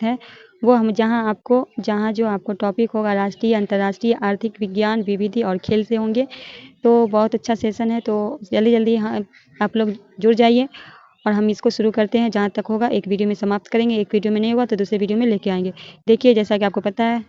है वो हम जहाँ जो आपको टॉपिक होगा राष्ट्रीय, अंतर्राष्ट्रीय, आर्थिक विज्ञान, विविधि और खेल से होंगे। तो बहुत अच्छा सेशन है, तो जल्दी हाँ आप लोग जुड़ जाइए और हम इसको शुरू करते हैं। जहाँ तक होगा एक वीडियो में समाप्त करेंगे, एक वीडियो में नहीं हुआ तो दूसरे वीडियो में लेके आएंगे। देखिए, जैसा कि आपको पता है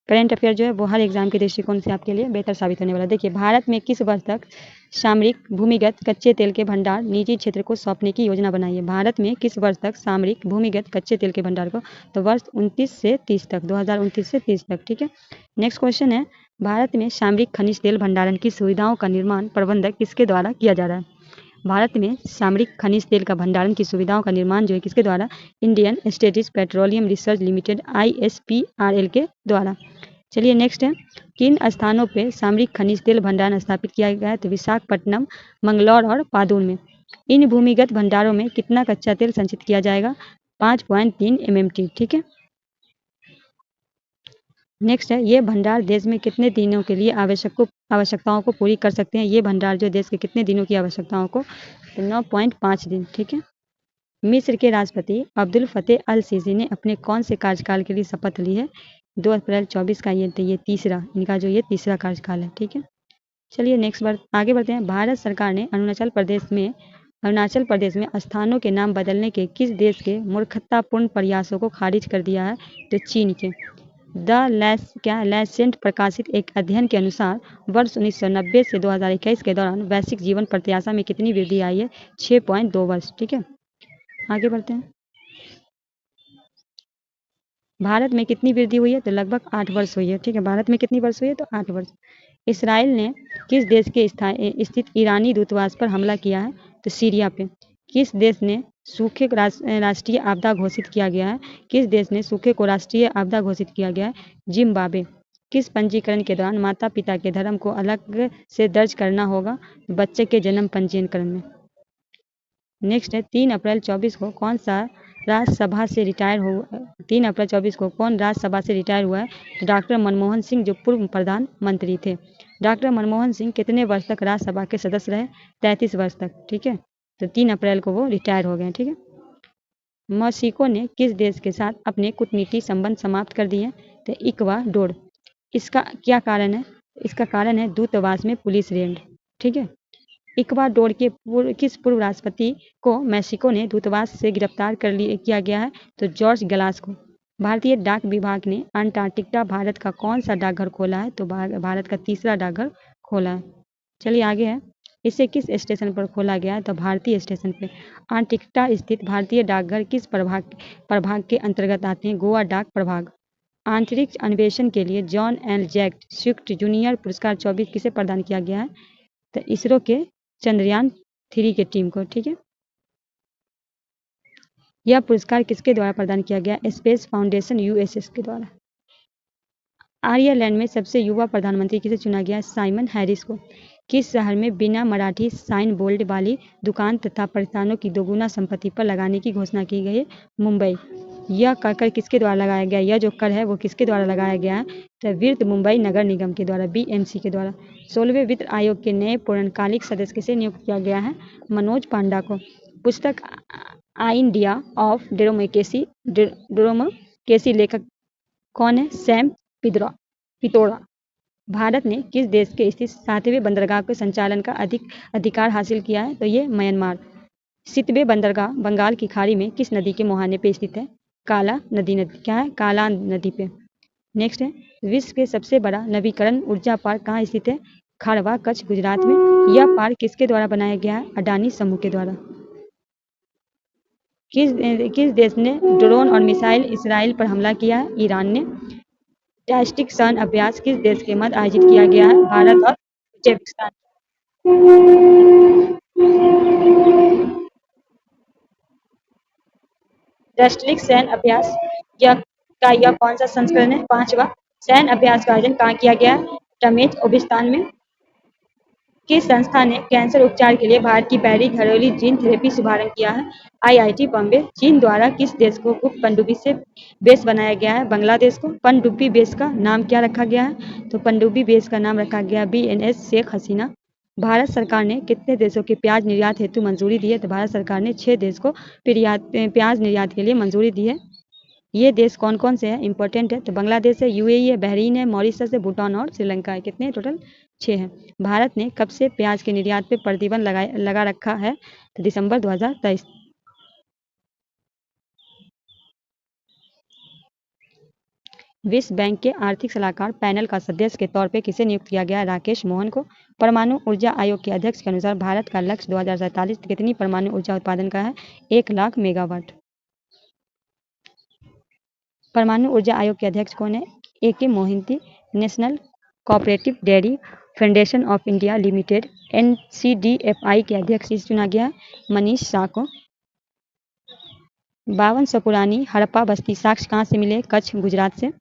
करंट अफेयर जो है वो हर एग्जाम के दृष्टिकोण से आपके लिए बेहतर साबित होने वाला है। देखिए, भारत में किस वर्ष तक सामरिक भूमिगत कच्चे तेल के भंडार निजी क्षेत्र को सौंपने की योजना बनाई है? भारत में किस वर्ष तक सामरिक भूमिगत कच्चे तेल के भंडार को, तो वर्ष 29 से 30 तक, 2029 से 30 तक। ठीक है, नेक्स्ट क्वेश्चन है, भारत में सामरिक खनिज तेल भंडारण की सुविधाओं का निर्माण प्रबंधक किसके द्वारा किया जा रहा है? भारत में सामरिक खनिज तेल का भंडारण की सुविधाओं का निर्माण जो है किसके द्वारा? Indian stasis petroleum research limited ISPRL के द्वारा। चलिए नेक्स्ट है, किन स्थानों पे सामरिक खनिज तेल भंडारण स्थापित किया गया है? तो विशाखापट्टनम, मंगलौर और पादुन में। इन भूमिगत भंडारों में कितना कच्चा तेल संचित किया जाएगा? 5.3 MMT। ठीक है, नेक्स्ट है, ये भंडार देश में कितने दिनों के लिए आवश्यकताओं को पूरी कर सकते हैं? ये भंडार जो देश के कितने दिनों की आवश्यकताओं को, तो 9.5 दिन। ठीक है, मिस्र के राष्ट्रपति अब्दुल फतेह अल सीसी ने अपने कौन से कार्यकाल के लिए शपथ ली है? 2 अप्रैल 24 का ये तीसरा, इनका जो ये तीसरा कार्यकाल है। ठीक है, चलिए नेक्स्ट बार आगे बढ़ते हैं। भारत सरकार ने अरुणाचल प्रदेश में स्थानों के नाम बदलने के किस देश के मूर्खतापूर्ण प्रयासों को खारिज कर दिया है? तो चीन के। लैसेंट प्रकाशित एक अध्ययन के अनुसार वर्ष 1990 से 2021 के दौरान वैश्विक जीवन प्रत्याशा में कितनी वृद्धि आई है? 6.2 वर्ष। ठीक है, आगे बढ़ते हैं। भारत में कितनी वृद्धि हुई है? तो लगभग 8 वर्ष हुई है। ठीक है, भारत में कितनी वर्ष हुई है? तो 8 वर्ष। इसराइल ने किस देश के स्थित ईरानी दूतावास पर हमला किया है? तो सीरिया पे। किस देश ने सूखे को राष्ट्रीय आपदा घोषित किया गया है? किस देश ने सूखे को राष्ट्रीय आपदा घोषित किया गया है? जिम्बाब्वे। किस पंजीकरण के दौरान माता पिता के धर्म को अलग से दर्ज करना होगा? बच्चे के जन्म पंजीकरण में। नेक्स्ट है, 3 अप्रैल 24 को कौन राज्यसभा से रिटायर हुआ है? डॉक्टर मनमोहन सिंह, जो पूर्व प्रधानमंत्री थे। डॉक्टर मनमोहन सिंह कितने वर्ष तक राज्यसभा के सदस्य रहे? 33 वर्ष तक। ठीक है, तो 3 अप्रैल को वो रिटायर हो गए। ठीक है, मेक्सिको ने किस देश के साथ अपने कूटनीतिक संबंध समाप्त कर दिए? तो इक्वाडोर। इसका क्या कारण है? इसका कारण है दूतावास में पुलिस रेड। ठीक है, इक्वाडोर के किस पूर्व राष्ट्रपति को मेक्सिको ने दूतावास से गिरफ्तार किया गया है? तो जॉर्ज गलास को। भारतीय डाक विभाग ने अंटार्कटिका भारत का कौन सा डाकघर खोला है? तो भारत का तीसरा डाकघर खोला है। चलिए आगे है, इसे किस स्टेशन पर खोला गया है? तो भारतीय स्टेशन पे। अंटार्कटिका स्थित भारतीय डाकघर किस प्रभाग के अंतर्गत आते हैं? गोवा डाक प्रभाग। अंतरिक्ष अन्वेषण के लिए John L jacked Swift junior पुरस्कार 24 किसे प्रदान किया गया है? तो इसरो के चंद्रयान 3 के टीम को। ठीक है, यह पुरस्कार किसके द्वारा प्रदान किया गया? स्पेस फाउंडेशन USS के द्वारा। आयरलैंड में सबसे युवा प्रधानमंत्री किसे चुना गया? साइमन हैरिस को। किस शहर में बिना मराठी साइन बोर्ड वाली दुकान तथा प्रतिष्ठानों की दोगुना संपत्ति पर लगाने की घोषणा की गई है? मुंबई। यह कर किसके द्वारा लगाया गया? यह जो कर है वो किसके द्वारा लगाया गया है? तो वित्त मुंबई नगर निगम के द्वारा, BMC के द्वारा। 16वें वित्त आयोग के नए पूर्णकालिक सदस्य किसे नियुक्त किया गया है? मनोज पांडा को। पुस्तक आइडिया ऑफ डेमोक्रेसी लेखक कौन है? सैम पित्रोड़ा। भारत ने किस देश के स्थित 7वें बंदरगाह के संचालन का अधिकार हासिल किया है? तो ये म्यांमार। सितवे बंदरगाह बंगाल की खाड़ी में किस नदी के मुहाने पे स्थित है? काला नदी पे। नेक्स्ट है, विश्व के सबसे बड़ा नवीकरण ऊर्जा पार्क कहाँ स्थित है? खारवा, कच्छ, गुजरात में। यह पार्क किसके द्वारा बनाया गया है? अडानी समूह के द्वारा। किस देश ने ड्रोन और मिसाइल इसराइल पर हमला किया है? ईरान ने। स्टैटिक सन अभ्यास किस देश के मध्य आयोजित किया गया है? भारत और उज्बेकिस्तान। स्टैटिक सैन्य अभ्यास यह कौन सा संस्करण है? 5वां। सैन्य अभ्यास का आयोजन कहाँ किया गया है? तमेज़किस्तान में। किस संस्था ने कैंसर उपचार के लिए भारत की पहली घरेलू जीन थेरेपी शुभारंभ किया है? IIT बॉम्बे। चीन द्वारा किस देश को गुप्त पनडुब्बी से बेस बनाया गया है? बांग्लादेश को। पनडुब्बी बेस का नाम क्या रखा गया है? तो पनडुब्बी बेस का नाम रखा गया BNS शेख हसीना। भारत सरकार ने कितने देशों के प्याज निर्यात हेतु मंजूरी दी है? तो भारत सरकार ने 6 देश को प्याज निर्यात के लिए मंजूरी दी है। ये देश कौन कौन से हैं, इंपॉर्टेंट है। तो बांग्लादेश है, यूएई है, बहरीन है, मॉरिशस है, भूटान और श्रीलंका है। कितने टोटल? 6 हैं। भारत ने कब से प्याज के निर्यात पे प्रतिबंध लगा रखा है? तो दिसंबर 2023। विश्व बैंक के आर्थिक सलाहकार पैनल का सदस्य के तौर पे किसे नियुक्त किया गया? राकेश मोहन को। परमाणु ऊर्जा आयोग के अध्यक्ष के अनुसार भारत का लक्ष्य 2047 कितनी परमाणु ऊर्जा उत्पादन का है? 1 लाख मेगावाट। परमाणु ऊर्जा आयोग के अध्यक्ष कौन है? AK Mohanty. National cooperative dairy federation of India limited NCDFI के अध्यक्ष चुना गया है मनीष शाह को। 5200 पुरानी हड़प्पा बस्ती साक्ष्य कहाँ से मिले? कच्छ, गुजरात से।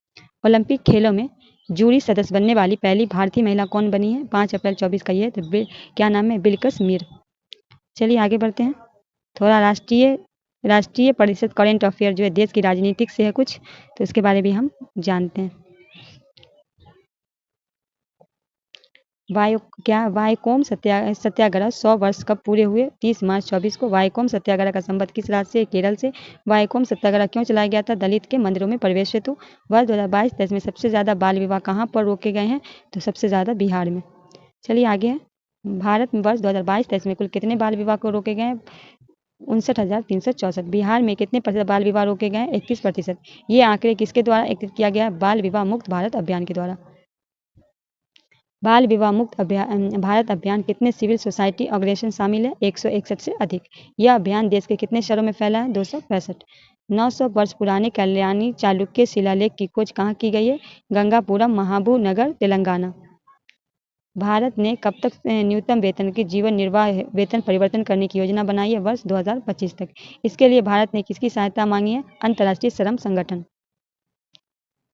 ओलंपिक खेलों में जूरी सदस्य बनने वाली पहली भारतीय महिला कौन बनी है? 5 अप्रैल 24 का ये। तो क्या नाम है? बिल्किस मीर। चलिए आगे बढ़ते हैं। थोड़ा राष्ट्रीय परिषद करेंट अफेयर जो है देश की राजनीतिक से है कुछ, तो इसके बारे में हम जानते हैं। वाइकोम सत्याग्रह 100 वर्ष कब पूरे हुए? 30 मार्च 24 को। वाइकोम सत्याग्रह का संबंध किस राज्य से? केरल से। वाइकोम सत्याग्रह क्यों चलाया गया था? दलित के मंदिरों में प्रवेश हेतु। वर्ष 2022-23 में सबसे ज्यादा बाल विवाह कहाँ पर रोके गए हैं? तो सबसे ज्यादा बिहार में। चलिए आगे है। भारत में वर्ष 2022-23 में कुल कितने बाल विवाह को रोके गए हैं? 59,364। बिहार में कितने प्रतिशत बाल विवाह रोके गए हैं? 31%। ये आंकड़े किसके द्वारा एकत्रित किया गया? बाल विवाह मुक्त भारत अभियान के द्वारा। बाल विवाह मुक्त भारत अभियान कितने सिविल सोसाइटी ऑर्गेनाइजेशन शामिल है? 161 से अधिक। यह अभियान देश के कितने शहरों में फैला है? 265। 900 वर्ष पुराने कल्याणी चालुक्य शिलालेख की खोज कहाँ की गई है? गंगापुरम, महाबूब नगर, तेलंगाना। भारत ने कब तक न्यूनतम वेतन की जीवन निर्वाह वेतन परिवर्तन करने की योजना बनाई है? वर्ष 2025 तक। इसके लिए भारत ने किसकी सहायता मांगी है? अंतर्राष्ट्रीय श्रम संगठन।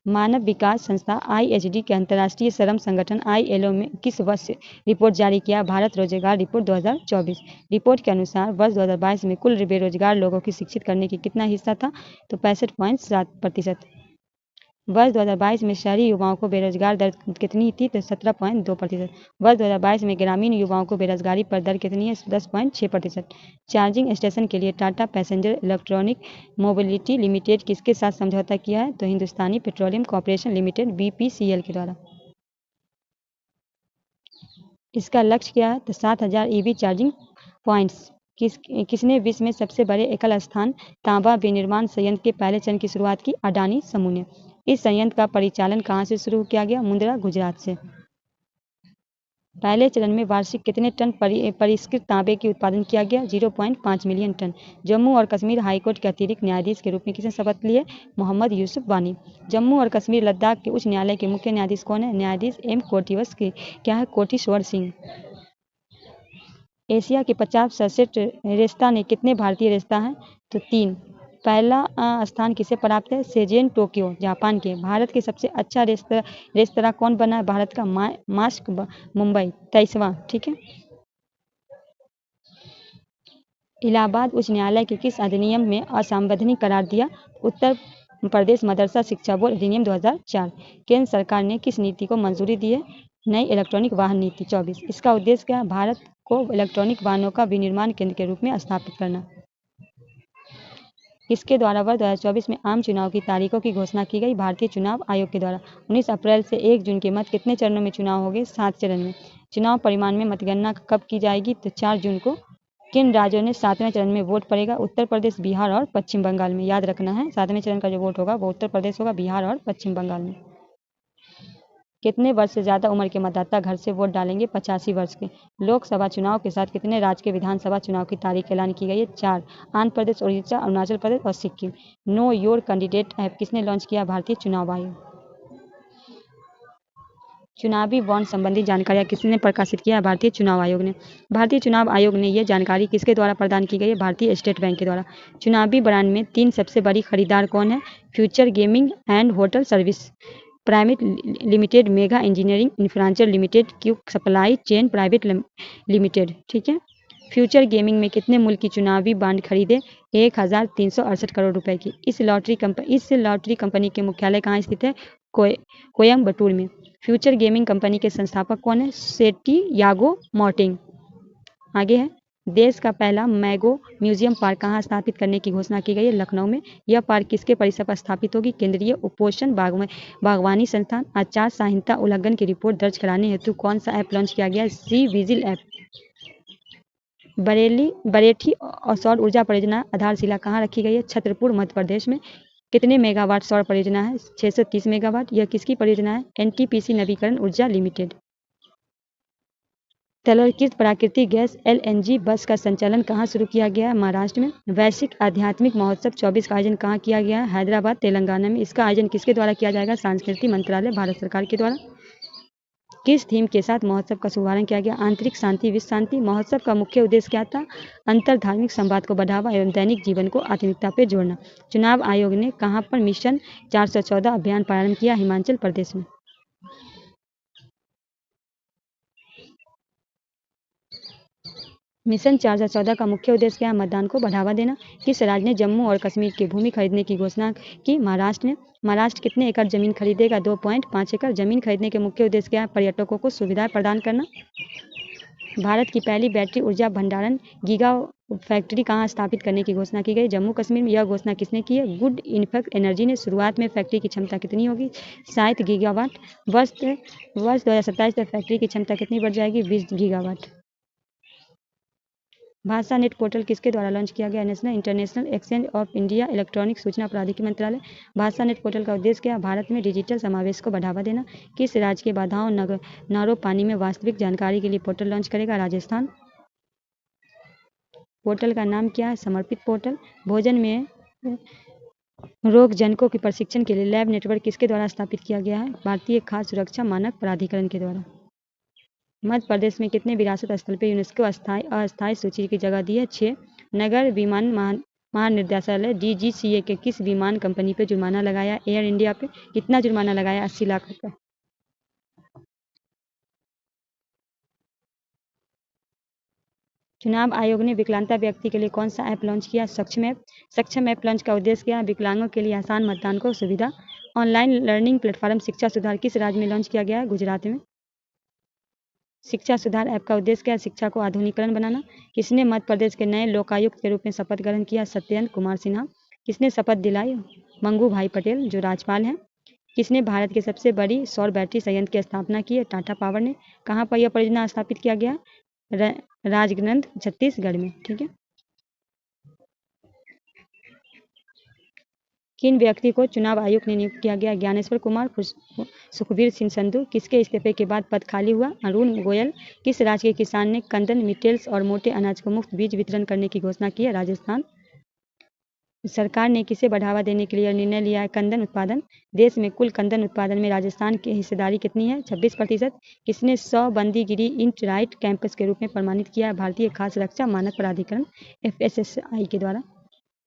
मानव विकास संस्था IHD के अंतर्राष्ट्रीय श्रम संगठन ILO में किस वर्ष रिपोर्ट जारी किया? भारत रोजगार रिपोर्ट 2024। रिपोर्ट के अनुसार वर्ष 2022 में कुल बेरोजगार लोगों की शिक्षित करने की कितना हिस्सा था? तो 65.7%। वर्ष 2022 में शहरी युवाओं को बेरोजगार दर कितनी थी? तो 17.2%। वर्ष 2022 में ग्रामीण युवाओं को बेरोजगारी पर दर कितनी है? 10.6%। चार्जिंग स्टेशन के लिए Tata passenger electronic mobility limited किसके साथ समझौता किया है? तो हिंदुस्तानी पेट्रोलियम कॉर्पोरेशन लिमिटेड BPCL के द्वारा। इसका लक्ष्य क्या है? तो 7,000 EV चार्जिंग पॉइंट्स। किसने विश्व में सबसे बड़े एकल स्थान तांबा विनिर्माण संयंत्र के पहले चरण की शुरुआत की? अडानी समूह ने। इस संयंत्र का परिचालन कहाँ से शुरू किया गया? मुंद्रा, गुजरात से। पहले चरण में वार्षिक कितने टन परिष्कृत तांबे की उत्पादन किया गया? 0.5 मिलियन टन। जम्मू और कश्मीर हाईकोर्ट के अतिरिक्त न्यायाधीश के रूप में किसने शपथ ली है? मोहम्मद यूसुफ वानी। जम्मू और कश्मीर लद्दाख के उच्च न्यायालय के मुख्य न्यायाधीश कौन है? न्यायाधीश M कोटिवस के क्या है? कोटेश्वर सिंह। एशिया के 50 सर्वश्रेष्ठ रेस्ता ने कितने भारतीय रेस्ता हैं? तो 3। पहला स्थान किसे प्राप्त है? सेजेन टोक्यो, जापान के। भारत के सबसे अच्छा रेस्तरां कौन बना है? भारत का मास्क मुंबई, 23वां। ठीक है। इलाहाबाद उच्च न्यायालय के किस अधिनियम में असंवैधानिक करार दिया? उत्तर प्रदेश मदरसा शिक्षा बोर्ड अधिनियम 2004। केंद्र सरकार ने किस नीति को मंजूरी दी है? नई इलेक्ट्रॉनिक वाहन नीति 24। इसका उद्देश्य क्या है? भारत को इलेक्ट्रॉनिक वाहनों का विनिर्माण केंद्र के रूप में स्थापित करना। इसके द्वारा वर्ष 2024 में आम चुनाव की तारीखों की घोषणा की गई? भारतीय चुनाव आयोग के द्वारा। 19 अप्रैल से 1 जून के मध्य कितने चरणों में चुनाव होंगे? 7 चरण में। चुनाव परिणाम में मतगणना कब की जाएगी? तो 4 जून को। किन राज्यों ने 7वें चरण में वोट पड़ेगा? उत्तर प्रदेश, बिहार और पश्चिम बंगाल में। याद रखना है 7वें चरण का जो वोट होगा वो उत्तर प्रदेश होगा, बिहार और पश्चिम बंगाल में। कितने वर्ष से ज़्यादा उम्र के मतदाता घर से वोट डालेंगे? 85 वर्ष के। लोकसभा चुनाव के साथ कितने राज्य के विधानसभा चुनाव की तारीख ऐलान की गई है? 4। आंध्र प्रदेश, उड़ीसा, अरुणाचल प्रदेश और Sikkim. Know your candidate app किसने लॉन्च किया? भारतीय चुनाव आयोग। चुनावी बॉन्ड संबंधी जानकारियां किसने प्रकाशित किया? भारतीय चुनाव आयोग ने। भारतीय चुनाव आयोग ने यह जानकारी किसके द्वारा प्रदान की गई है? भारतीय स्टेट बैंक के द्वारा। चुनावी ब्रांड में 3 सबसे बड़ी खरीदार कौन है? Future gaming and hotel service private limited, mega engineering infrastructure limited, Q supply chain private limited. ठीक है। फ्यूचर गेमिंग में कितने मूल्य की चुनावी बॉन्ड खरीदे? 1,368 करोड़ रुपए की। इस लॉटरी कंपनी के मुख्यालय कहाँ स्थित है? कोयम्बटूर में। फ्यूचर गेमिंग कंपनी के संस्थापक कौन है? सेटी यागो मोर्टिंग। आगे है देश का पहला मैंगो म्यूजियम पार्क कहाँ स्थापित करने की घोषणा की गई है? लखनऊ में। यह पार्क किसके परिसर पर स्थापित होगी? केंद्रीय उपोषण बागवानी संस्थान। आचार संहिता उल्लंघन की रिपोर्ट दर्ज कराने हेतु कौन सा ऐप लॉन्च किया गया? C vigil app. बरेठी सौर ऊर्जा परियोजना आधारशिला कहाँ रखी गई है? छतरपुर, मध्य प्रदेश में। कितने मेगावाट सौर परियोजना है? 630 मेगावाट। यह किसकी परियोजना है? एनटीपीसी नवीकरण ऊर्जा लिमिटेड। तरलीकृत प्राकृतिक गैस एलएनजी बस का संचालन कहाँ शुरू किया गया है? महाराष्ट्र में। वैश्विक आध्यात्मिक महोत्सव 24 का आयोजन कहाँ किया गया है? हैदराबाद, तेलंगाना में। इसका आयोजन किसके द्वारा किया जाएगा? सांस्कृतिक मंत्रालय, भारत सरकार के द्वारा। किस थीम के साथ महोत्सव का शुभारंभ किया गया? आंतरिक शांति, विश्व शांति। महोत्सव का मुख्य उद्देश्य क्या था? अंतर धार्मिक संवाद को बढ़ावा एवं दैनिक जीवन को आधुनिकता पर जोड़ना। चुनाव आयोग ने कहाँ पर मिशन 414 अभियान प्रारंभ किया? हिमाचल प्रदेश में। मिशन 414 का मुख्य उद्देश्य क्या है? मतदान को बढ़ावा देना। किस राज्य ने जम्मू और कश्मीर की भूमि खरीदने की घोषणा की? महाराष्ट्र ने। महाराष्ट्र कितने एकड़ जमीन खरीदेगा? 2.5 एकड़। जमीन खरीदने के मुख्य उद्देश्य क्या है? पर्यटकों को सुविधाएं प्रदान करना। भारत की पहली बैटरी ऊर्जा भंडारण गीगा फैक्ट्री कहाँ स्थापित करने की घोषणा की गई? जम्मू कश्मीर में। यह घोषणा किसने की है? गुड इन्फेक्ट एनर्जी ने। शुरुआत में फैक्ट्री की क्षमता कितनी होगी? 60 गीगावाट। वर्ष 2027 तक फैक्ट्री की क्षमता कितनी बढ़ जाएगी? 20 गीगावाट। भाषा नेट पोर्टल किसके द्वारा लॉन्च किया गया? National international exchange of India electronic सूचना प्रौद्योगिकी मंत्रालय। भाषा नेट पोर्टल का उद्देश्य क्या है? भारत में डिजिटल समावेश को बढ़ावा देना। किस राज्य के बाधाओं नहरों पानी में वास्तविक जानकारी के लिए पोर्टल लॉन्च करेगा? राजस्थान। पोर्टल का नाम क्या है? समर्पित पोर्टल। भोजन में रोगजनकों के प्रशिक्षण के लिए लैब नेटवर्क किसके द्वारा स्थापित किया गया है? भारतीय खाद्य सुरक्षा मानक प्राधिकरण के द्वारा। मध्य प्रदेश में कितने विरासत स्थल पर यूनेस्को अस्थायी सूची की जगह दी है? 6। नगर विमान महानिदेशालय डीजीसीए के किस विमान कंपनी पर जुर्माना लगाया? एयर इंडिया पे। कितना जुर्माना लगाया? 80 लाख रुपए। चुनाव आयोग ने विकलांगता व्यक्ति के लिए कौन सा ऐप लॉन्च किया? सक्षम ऐप। सक्षम ऐप लॉन्च का उद्देश्य क्या है? विकलांगों के लिए आसान मतदान को सुविधा। ऑनलाइन लर्निंग प्लेटफॉर्म शिक्षा सुधार किस राज्य में लॉन्च किया गया है? गुजरात में। शिक्षा सुधार ऐप का उद्देश्य क्या है? शिक्षा को आधुनिकीकरण बनाना। किसने मध्य प्रदेश के नए लोकायुक्त के रूप में शपथ ग्रहण किया? सत्येंद्र कुमार सिन्हा। किसने शपथ दिलाई? मंगू भाई पटेल जो राज्यपाल हैं। किसने भारत की सबसे बड़ी सौर बैटरी संयंत्र की स्थापना की है? टाटा पावर ने। कहाँ पर यह परियोजना स्थापित किया गया? राजगंज, छत्तीसगढ़ में। ठीक है। किन व्यक्ति को चुनाव आयुक्त ने नियुक्त किया गया? ज्ञानेश्वर कुमार, सुखबीर सिंह संधू। किसके इस्तीफे के बाद पद खाली हुआ? अरुण गोयल। किस राज्य के किसान ने कंदन, मिलेट्स और मोटे अनाज को मुफ्त बीज वितरण करने की घोषणा की है? राजस्थान। सरकार ने किसे बढ़ावा देने के लिए निर्णय लिया है? कंदन उत्पादन। देश में कुल कंदन उत्पादन में राजस्थान की हिस्सेदारी कितनी है? 26%। किसने 100 बंदीगिरी इंट राइट कैंपस के रूप में प्रमाणित किया है? भारतीय खाद्य सुरक्षा मानक प्राधिकरण FSSAI के द्वारा।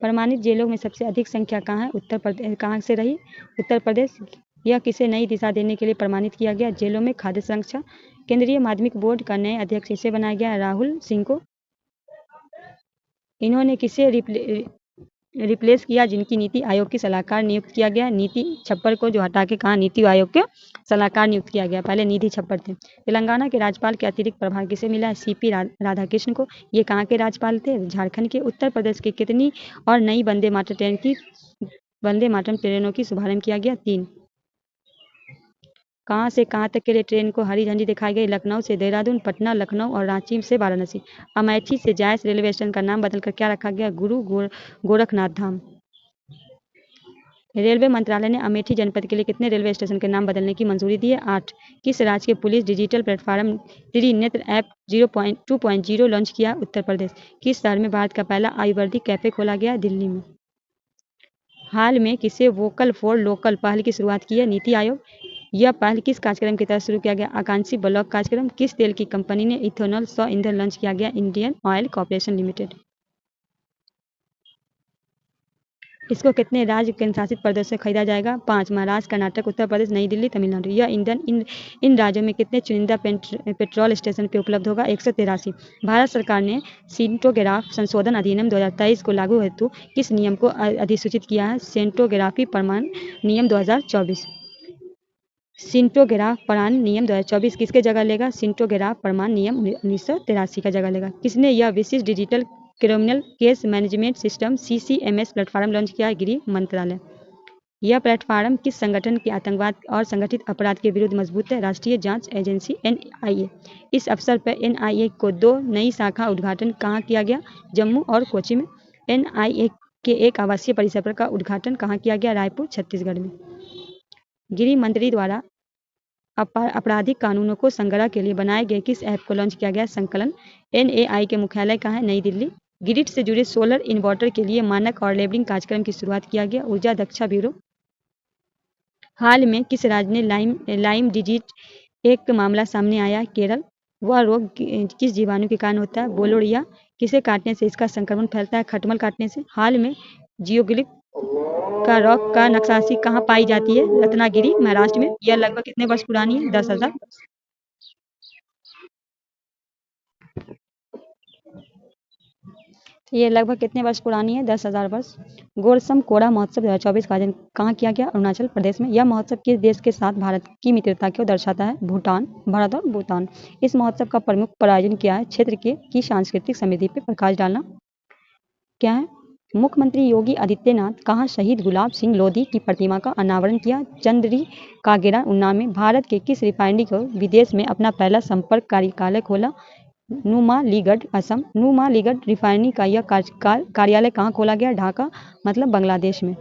प्रमाणित जेलों में सबसे अधिक संख्या कहाँ है? उत्तर प्रदेश। कहाँ से रही? उत्तर प्रदेश। यह किसे नई दिशा देने के लिए प्रमाणित किया गया? जेलों में खाद्य सुरक्षा। केंद्रीय माध्यमिक बोर्ड का नए अध्यक्ष किसे बनाया गया? राहुल सिंह को। इन्होंने किसे रिप्लेस किया? जिनकी नीति आयोग की सलाहकार नियुक्त किया गया? नीति छप्पर को जो हटा के कहा नीति आयोग के सलाहकार नियुक्त किया गया। पहले निधि छप्पर थे। तेलंगाना के राज्यपाल के अतिरिक्त प्रभार किसे मिला है? CP राधाकृष्ण को। ये कहाँ के राज्यपाल थे? झारखंड के। उत्तर प्रदेश की कितनी और नई वंदे मातरम ट्रेनों की शुभारंभ किया गया? 3। कहाँ से कहाँ तक के लिए ट्रेन को हरी झंडी दिखाई गई? लखनऊ से देहरादून, पटना, लखनऊ और रांची से वाराणसी। अमेठी से जायस रेलवे स्टेशन का नाम बदलकर क्या रखा गया? गुरु गोरखनाथ धाम। रेलवे मंत्रालय ने अमेठी जनपद के लिए कितने रेलवे स्टेशन के नाम बदलने की मंजूरी दी है? 8। किस राज्य के police digital platform Trinetra app 2.0 launch किया? उत्तर प्रदेश। किस शहर में भारत का पहला आयुर्वेदिक कैफे खोला गया? दिल्ली में। हाल में किसे वोकल फॉर लोकल पहल की शुरुआत की है? नीति आयोग। यह पहल किस कार्यक्रम के तहत शुरू किया गया? आकांक्षी ब्लॉक कार्यक्रम। किस तेल की कंपनी ने इथेनॉल 100 ईंधन लॉन्च किया गया? Indian oil corporation limited. इसको कितने राज्य केंद्रशासित प्रदेश से खरीदा जाएगा? 5। महाराष्ट्र, कर्नाटक, उत्तर प्रदेश, नई दिल्ली, तमिलनाडु। यह ईंधन इन राज्यों में कितने चुनिंदा पेट्रोल स्टेशन पर उपलब्ध होगा? 183। भारत सरकार ने सेंटोग्राफ संशोधन अधिनियम 2023 को लागू हेतु किस नियम को अधिसूचित किया है? सेंटोग्राफी प्रमाण नियम 2024। सिंटोग्राफ प्रमाण नियम 2024 किसके जगह लेगा? सिंटोग्राफ प्रमाण नियम 1983 का जगह लेगा। किसने यह विशिष्ट digital criminal case management system CCMS platform launch किया है? गृह मंत्रालय। यह प्लेटफॉर्म किस संगठन के आतंकवाद और संगठित अपराध के विरुद्ध मजबूत है? राष्ट्रीय जांच एजेंसी NIA। इस अवसर पर NIA को 2 नई शाखा उद्घाटन कहाँ किया गया? जम्मू और कोच्चि में। NIA के एक आवासीय परिसर का उद्घाटन कहाँ किया गया? रायपुर, छत्तीसगढ़ में। गृह मंत्री द्वारा आपराधिक कानूनों को संग्रह के लिए बनाए गए किस ऐप को लॉन्च किया गया? संकलन। NAI के मुख्यालय कहाँ है? नई दिल्ली। ग्रिड से जुड़े सोलर इन्वर्टर के लिए मानक और लेबलिंग कार्यक्रम की शुरुआत किया गया? ऊर्जा दक्षता ब्यूरो। हाल में किस राज्य ने लाइम डिजीज एक मामला सामने आया? केरल। वह रोग किस जीवाणु के कारण होता है? बोलोरिया। किसे काटने से इसका संक्रमण फैलता है? खटमल काटने से। हाल में जियोग्लिक का रॉक का नक्काशी कहाँ पाई जाती है? रत्नागिरी, महाराष्ट्र में। यह लगभग कितने वर्ष पुरानी है? 10,000। ये लगभग कितने वर्ष पुरानी है? 10,000 वर्ष। गोरसम कोड़ा महोत्सव 2024 का आयोजन कहाँ किया गया? अरुणाचल प्रदेश में। यह महोत्सव किस देश के साथ भारत की मित्रता को दर्शाता है? भूटान। भारत और भूटान। इस महोत्सव का प्रमुख प्रायोजन क्या है? क्षेत्र की सांस्कृतिक समृद्धि पर प्रकाश डालना। क्या है? मुख्यमंत्री योगी आदित्यनाथ कहाँ शहीद गुलाब सिंह लोधी की प्रतिमा का अनावरण किया? चंदरी कागेरा, उन्नाव में। भारत के किस रिफाइनरी को विदेश में अपना पहला संपर्क कार्यालय खोला? नुमालीगढ़, असम। नुमालीगढ़ रिफाइनरी का यह कार्यालय कहाँ खोला गया? ढाका, मतलब बांग्लादेश में।